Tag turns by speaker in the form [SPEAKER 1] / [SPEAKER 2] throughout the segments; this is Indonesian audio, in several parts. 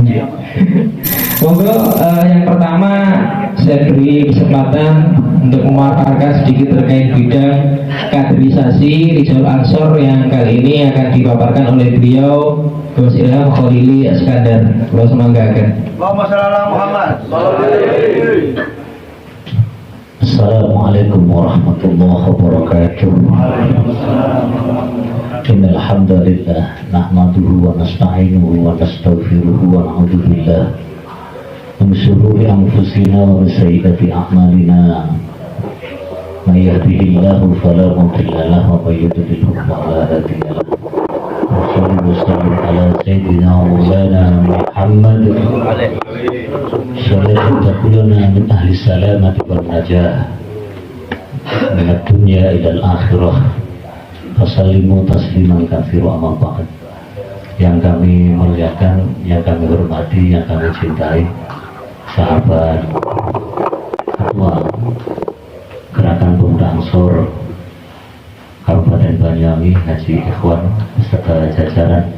[SPEAKER 1] Ya. Monggo yang pertama saya beri kesempatan untuk memaparkan sedikit terkait bidang kaderisasi Rijal Ansor yang kali ini akan dipaparkan oleh beliau Gus Ilham Khalili Iskandar. Kalau semanggakan.
[SPEAKER 2] Allahumma shalli ala Muhammad.
[SPEAKER 3] Assalamualaikum warahmatullahi wabarakatuh. Innal hamdalillah nahmaduhu wa nasta'inuhu wa nastaghfiruhu wa na'udzu billah min shururi anfusina wa min sayyiati a'malina. May yahdihillahu fala mudilla lahu wa may yudlil fala hadiya lahu. Wa sallallahu ala sayyidina wa maulana Muhammad sallallahu takulana min ahli salamati wal najah min ad-dunya ila al-akhirah. Wasallimu tasliman katsiru amma ba'd. Yang kami muliakan, yang kami hormati, yang kami cintai, sahabat ketua Gerakan Pemuda Ansor Kabupaten Banyuwangi Haji Ikhwan beserta jajaran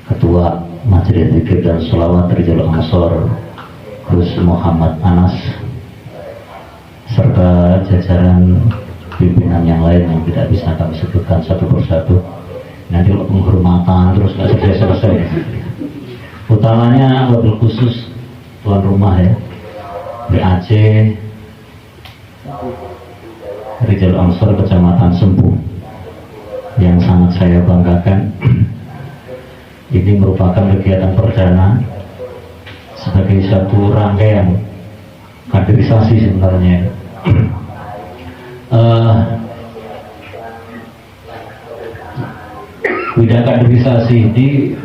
[SPEAKER 3] Ketua Majelis Zikir dan Sholawat Rijal Ansor Gus Muhammad Anas serta jajaran pimpinan yang lain yang tidak bisa kami sebutkan satu persatu. Nanti penghormatan terus nggak selesai. Utamanya wabil khusus tuan rumah ya, BAC Rijal Ansor Kecamatan Sempu yang sangat saya banggakan. Ini merupakan kegiatan perdana sebagai satu rangkaian kaderisasi sebenarnya. Bidang kaderisasi ini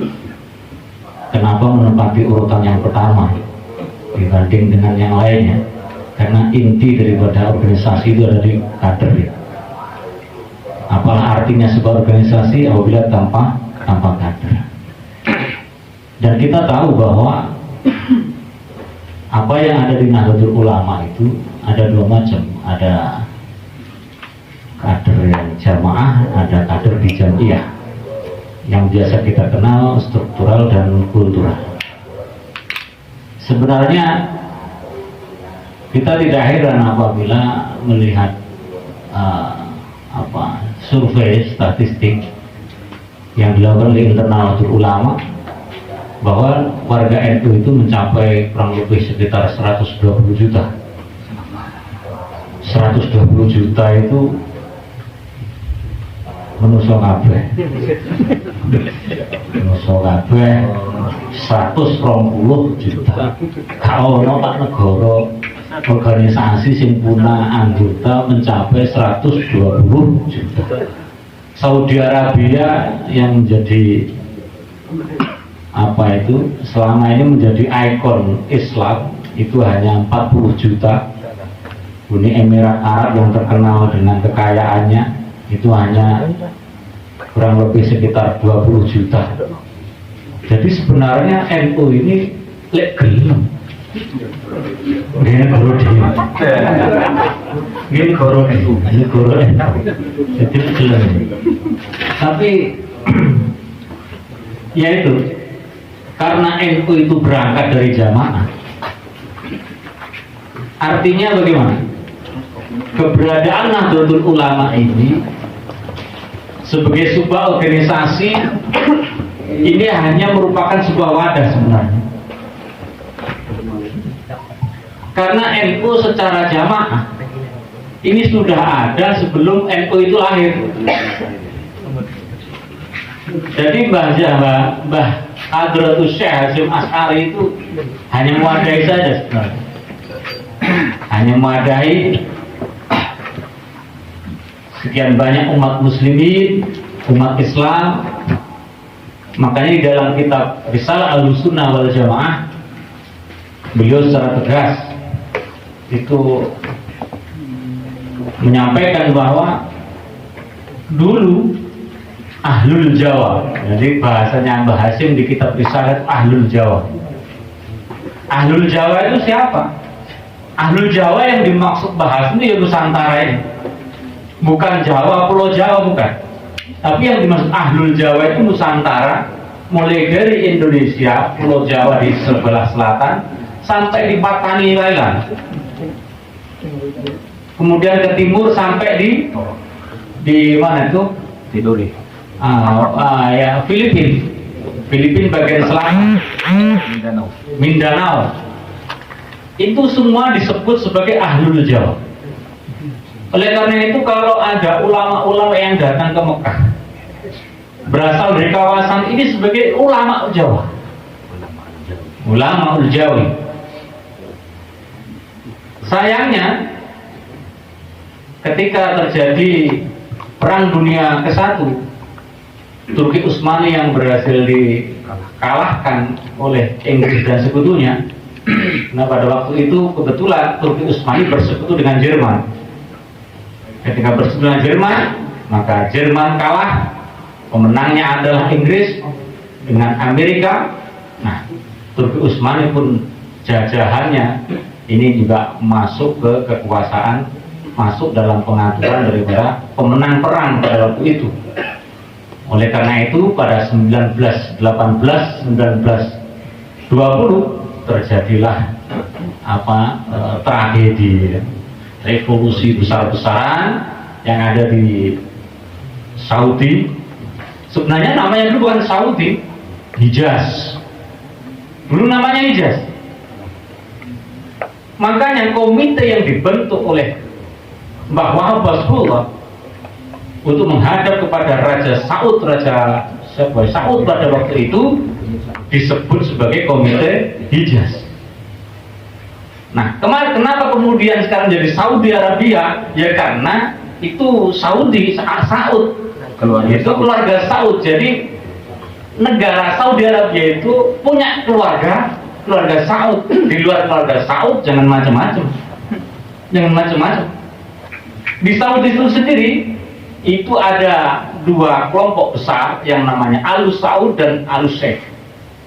[SPEAKER 3] kenapa menempati urutan yang pertama dibanding dengan yang lainnya? Karena inti daripada organisasi itu ada di kader ya. Apalah artinya sebuah organisasi apabila tanpa kader? Dan kita tahu bahwa apa yang ada di Nahdlatul Ulama itu ada dua macam, ada kader yang jamaah, ada kader di jamiah yang biasa kita kenal struktural dan kultural. Sebenarnya kita tidak heran apabila melihat survei statistik yang dilakukan oleh internal Nahdlatul Ulama bahwa warga NU itu mencapai kurang lebih sekitar 120 juta. 120 juta itu manusia kabeh. Manusia kabeh 120 juta. Kalau ono Pak negara organisasi sing punya anggota mencapai 120 juta. Saudi Arabia yang menjadi selama ini menjadi ikon Islam itu hanya 40 juta. Uni Emirat Arab yang terkenal dengan kekayaannya itu hanya kurang lebih sekitar 20 juta. Jadi sebenarnya NU ini lek gelem. Ini goro dia. Ini goro NU. Ini goro NU. Jadi gelem. Tapi ya itu karena NU itu berangkat dari jamaah. Artinya bagaimana? Keberadaan Nahdlatul Ulama ini sebagai sebuah organisasi ini hanya merupakan sebuah wadah sebenarnya. Karena NU secara jamaah ini sudah ada sebelum NU itu lahir. Jadi Mbah Hadratus Syekh Hasyim Asy'ari itu hanya mewadahi saja sebenarnya. Hanya mewadahi sekian banyak umat muslimin, umat Islam. Makanya di dalam kitab Risalah Ahlussunnah wal Jamaah beliau secara tegas itu menyampaikan bahwa dulu Ahlul Jawa, jadi bahasanya Mbah Hasyim di kitab Risalah itu Ahlul Jawa. Ahlul Jawa itu siapa? Ahlul Jawa yang dimaksud Mbah Hasyim itu ya Nusantara ini. Bukan Jawa, Pulau Jawa bukan. Tapi yang dimaksud Ahlul Jawa itu Nusantara, mulai dari Indonesia, Pulau Jawa di sebelah selatan sampai di Patani Thailand, kemudian ke timur sampai di mana itu?
[SPEAKER 2] Tiduri.
[SPEAKER 3] Ya Filipina bagian selatan, Mindanao. Itu semua disebut sebagai Ahlul Jawa. Oleh karena itu kalau ada ulama-ulama yang datang ke Mekah berasal dari kawasan ini sebagai ulama Jawa, ulama Jawi. Sayangnya ketika terjadi Perang Dunia ke-1, Turki Utsmani yang berhasil dikalahkan oleh Inggris dan sekutunya. Nah pada waktu itu kebetulan Turki Utsmani bersekutu dengan Jerman. Ketika bersekutu dengan Jerman, maka Jerman kalah. Pemenangnya adalah Inggris dengan Amerika. Nah, Turki Utsmani pun jajahannya ini juga masuk ke kekuasaan, masuk dalam pengaturan daripada pemenang perang pada waktu itu. Oleh karena itu pada 1918, 1920 terjadilah tragedi revolusi besar-besaran yang ada di Saudi. Sebenarnya namanya dulu bukan Saudi, Hijaz. Dulu namanya Hijaz. Makanya komite yang dibentuk oleh Mbah Wahab Basrullah untuk menghadap kepada Raja Saud pada waktu itu disebut sebagai komite Hijaz. Nah, kenapa kemudian sekarang jadi Saudi Arabia? Ya karena itu Saud, keluarga Saud. Jadi negara Saudi Arabia itu punya keluarga Saud. Di luar keluarga Saud jangan macam-macam. Di Saudi itu sendiri itu ada dua kelompok besar yang namanya Alus Saud dan Alus Sheikh.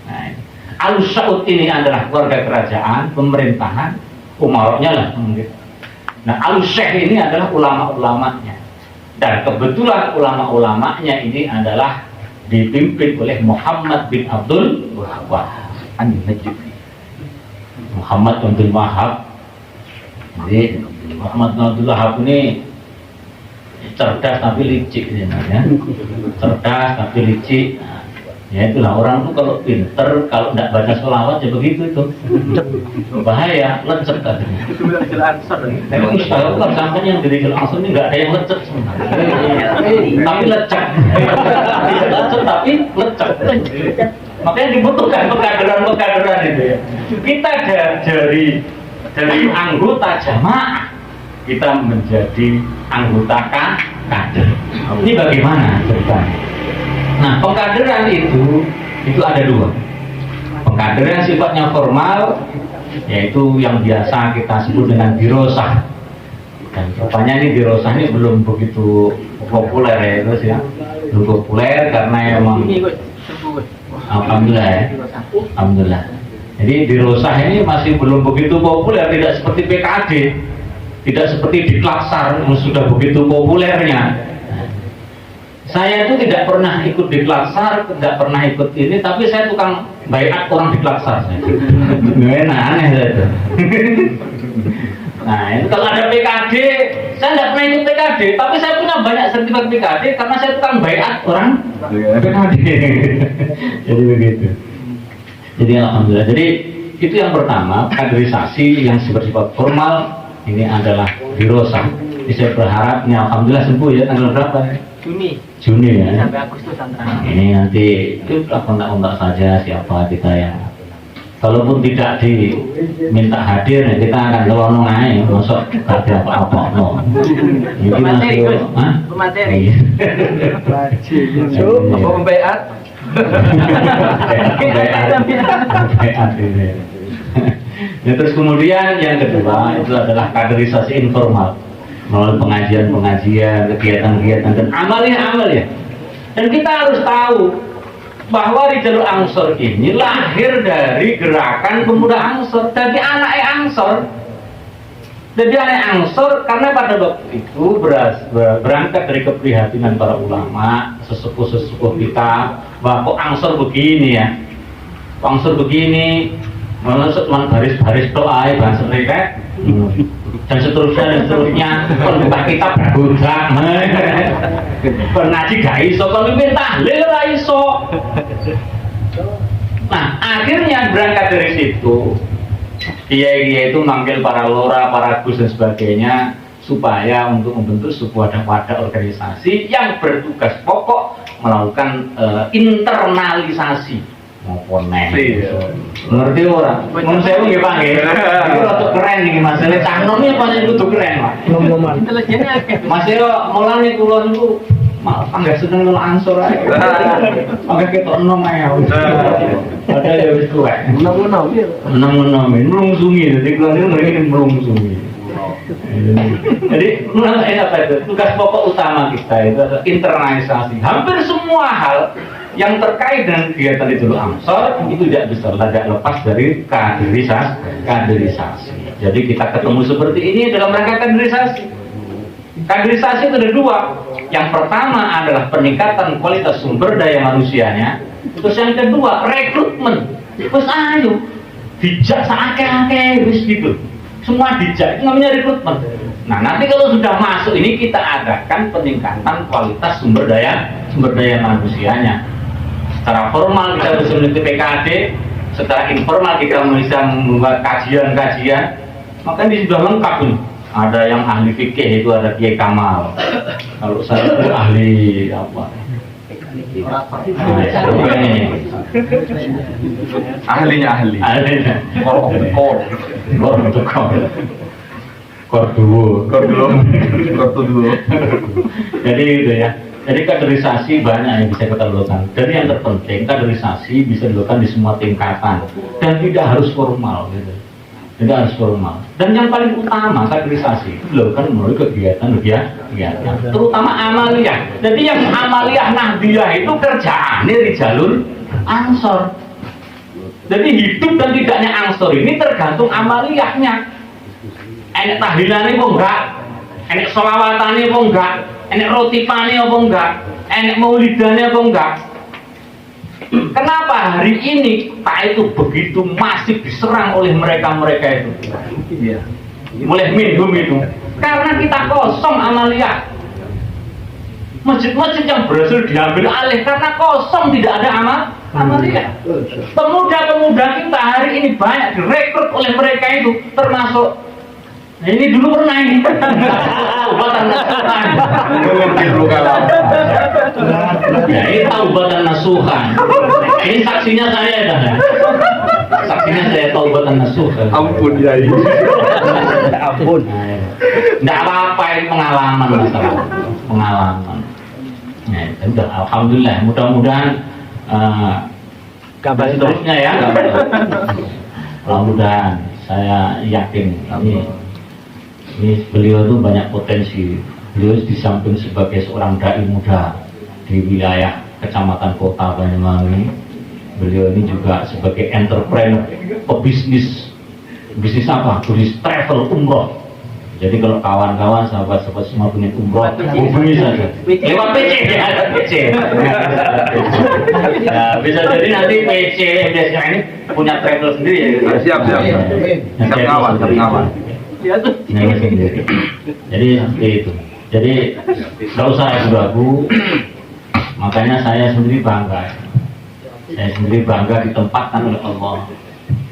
[SPEAKER 3] Nah, Alus Saud ini adalah keluarga kerajaan, pemerintahan, umaroknya lah. Nah, Alus Sheikh ini adalah ulama-ulamanya. Dan kebetulan ulama-ulamanya ini adalah dipimpin oleh Muhammad bin Abdul Wahab. Muhammad bin Abdul Wahab. Jadi Muhammad bin Abdul Wahab ini cerdas tapi licik sebenarnya. Cerdas tapi licik. Ya itulah orang tuh kalau pinter, kalau tidak baca sholawat ya begitu itu. Bahaya, lecek katanya. Tapi Ustaz kan sampai yang dari Rijal Ansor ini nggak ada yang lecek sebenarnya. Tapi lecek. Lecek tapi lecek. Makanya dibutuhkan pekaderan itu ya. Kita dari anggota jamaah kita menjadi anggota kader. Ini bagaimana ceritanya? Nah, pengkaderan itu ada dua. Pengkaderan sifatnya formal, yaitu yang biasa kita sebut dengan dirosah. Dan rupanya ini dirosah ini belum begitu populer ya, terus ya, belum populer karena emang alhamdulillah. Jadi dirosah ini masih belum begitu populer, tidak seperti PKD, tidak seperti di Klaksar yang sudah begitu populernya. Saya itu tidak pernah ikut di Klaksar, tidak pernah ikut ini, tapi saya tukang baiat orang di Klaksar. Aneh saya itu. Nah, itu kalau ada PKD, saya tidak pernah ikut PKD, tapi saya punya banyak sertifikat PKD karena saya tukang baiat orang PKD. Jadi begitu. Jadi alhamdulillah. Jadi itu yang pertama, kaderisasi yang bersifat formal ini adalah dirosah. Jadi saya berharap ini alhamdulillah sembuh ya, tanggal berapa ya? Juni ya.
[SPEAKER 2] Sampai Agustus antara.
[SPEAKER 3] Ini nanti kita kontak-kontak saja siapa kita yang kalaupun tidak diminta hadir ya kita akan kelonong aja, masuk ada apa-apa no. Ini masuk
[SPEAKER 2] materi. Apa pembeat?
[SPEAKER 3] Ya, terus kemudian yang kedua itu adalah kaderisasi informal melalui pengajian-pengajian, kegiatan-kegiatan dan amalnya. Dan kita harus tahu bahwa Rijal Ansor ini lahir dari gerakan pemuda Ansor, dari anak Ansor. Jadi aneh angsor karena pada waktu itu berangkat dari keprihatinan para ulama, sesepuh-sesepuh kita, bahwa kok angsor begini ya, angsor begini, malah cuma baris-baris doa ya bahasa mereka, dan seterusnya, buka kitab berbudak, ngaji gak iso, kalau mimpin tahlil gak iso. Nah akhirnya berangkat dari situ. Kiai-kiai itu manggil para lora, para gus dan sebagainya supaya untuk membentuk sebuah wadah organisasi yang bertugas pokok melakukan internalisasi maupun ngerti orang menurut saya nggak panggil itu rada keren nih masalah canggung ini paling itu keren pak masalah mulai kulon itu malah nggak seneng kalau ansor aja pakai kita enom aja ada ya wis tuh enom melungsungi jadi kulon itu mereka melungsungi jadi apa itu tugas pokok utama kita itu adalah internalisasi hampir semua hal yang terkait dengan kegiatan itu Ansor itu tidak bisa lepas dari kaderisasi. Jadi kita ketemu seperti ini dalam rangka kaderisasi. Kaderisasi itu ada dua. Yang pertama adalah peningkatan kualitas sumber daya manusianya. Terus yang kedua rekrutmen. Terus ayo dijak seakeh-akeh wis gitu. Semua dijak itu namanya rekrutmen. Nah nanti kalau sudah masuk ini kita adakan peningkatan kualitas sumber daya manusianya. Secara formal kita bisa meneliti PKD, secara informal kita bisa membuat kajian-kajian. Maka ini sudah lengkap nih. Ada yang ahli fikih itu ada Kiai Kamal. Kalau saya itu ahli apa?
[SPEAKER 2] Ahlinya. Korduo.
[SPEAKER 3] Jadi itu ya. Jadi kaderisasi banyak yang bisa kita lakukan. Dan yang terpenting kaderisasi bisa dilakukan di semua tingkatan dan tidak harus formal gitu. Tidak harus formal. Dan yang paling utama kaderisasi itu dilakukan melalui kegiatan, terutama amaliyah. Jadi yang amaliyah nahdiyah itu kerjaannya di jalur ansor. Jadi hidup dan tidaknya ansor ini tergantung amaliyahnya. Enek tahlilannya kok enggak, enek sholawatane apa enggak, enek rotifane apa enggak, enek maulidane apa enggak. Kenapa hari ini Pak itu begitu masif diserang oleh mereka itu? Iya. Oleh minhum itu. Karena kita kosong amaliyah. Masjid-masjid yang berhasil diambil alih karena kosong tidak ada amaliyah. Pemuda-pemuda kita hari ini banyak direkrut oleh mereka itu, termasuk nah ini dulu pernah ini taubatan nasuhan ya ini taubatan nasuhan ini saksinya saya dah saksinya saya taubatan nasuhan
[SPEAKER 2] Ampun ya ini.
[SPEAKER 3] ampun nggak apa-apa ini pengalaman ya udah alhamdulillah mudah-mudahan kabar seterusnya ya mudah-mudahan saya yakin ini beliau itu banyak potensi. Beliau di samping sebagai seorang dai muda di wilayah kecamatan kota Banyuwangi, beliau ini juga sebagai entrepreneur, pebisnis. Bisnis apa? Bisnis travel umroh. Jadi kalau kawan-kawan, sahabat-sahabat semua punya umroh, hubungi saja. Lewat PC, PC. Nah, bisa jadi nanti PC biasanya ini punya travel sendiri ya.
[SPEAKER 2] Siap. Kawan.
[SPEAKER 3] Jadi seperti itu. Jadi nggak usah ragu-ragu. Makanya saya sendiri bangga. Ditempatkan oleh Allah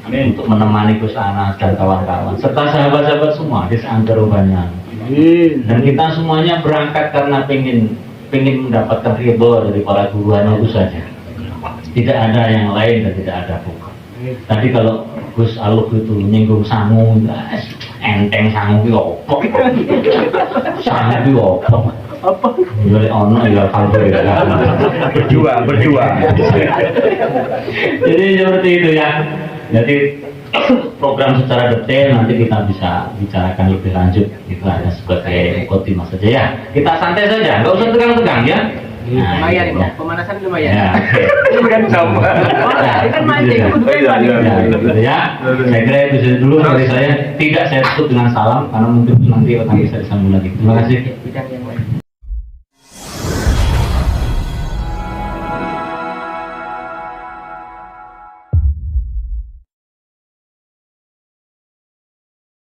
[SPEAKER 3] untuk menemani Gus Anas dan kawan-kawan serta sahabat-sahabat semua di seantero Banyuwangi. Dan kita semuanya berangkat karena pengen mendapatkan ridho dari para guruannya itu saja. Tidak ada yang lain dan tidak ada bukan. Tadi kalau Gus Aluf itu nyinggung sangu, enteng sangu itu opok. Sangu itu opok. Apa? Jadi ono ya kalbu ya. Berdua. Jadi seperti itu ya. Jadi program secara detail nanti kita bisa bicarakan lebih lanjut. Itu hanya sebagai khotimah saja ya. Kita santai saja, nggak usah tegang-tegang ya.
[SPEAKER 4] Lumayan
[SPEAKER 3] ya.
[SPEAKER 4] pemanasan lumayan.
[SPEAKER 3] Ya, oke.
[SPEAKER 2] Bukan sama.
[SPEAKER 4] Ini kan mancing, kudu
[SPEAKER 2] Iya,
[SPEAKER 4] kan
[SPEAKER 2] iya.
[SPEAKER 3] Ya, gitu ya. Saya kira itu saja dulu dari saya. Tidak saya tutup dengan salam karena mungkin nanti bisa disambung lagi. Terima kasih.
[SPEAKER 4] bidang yang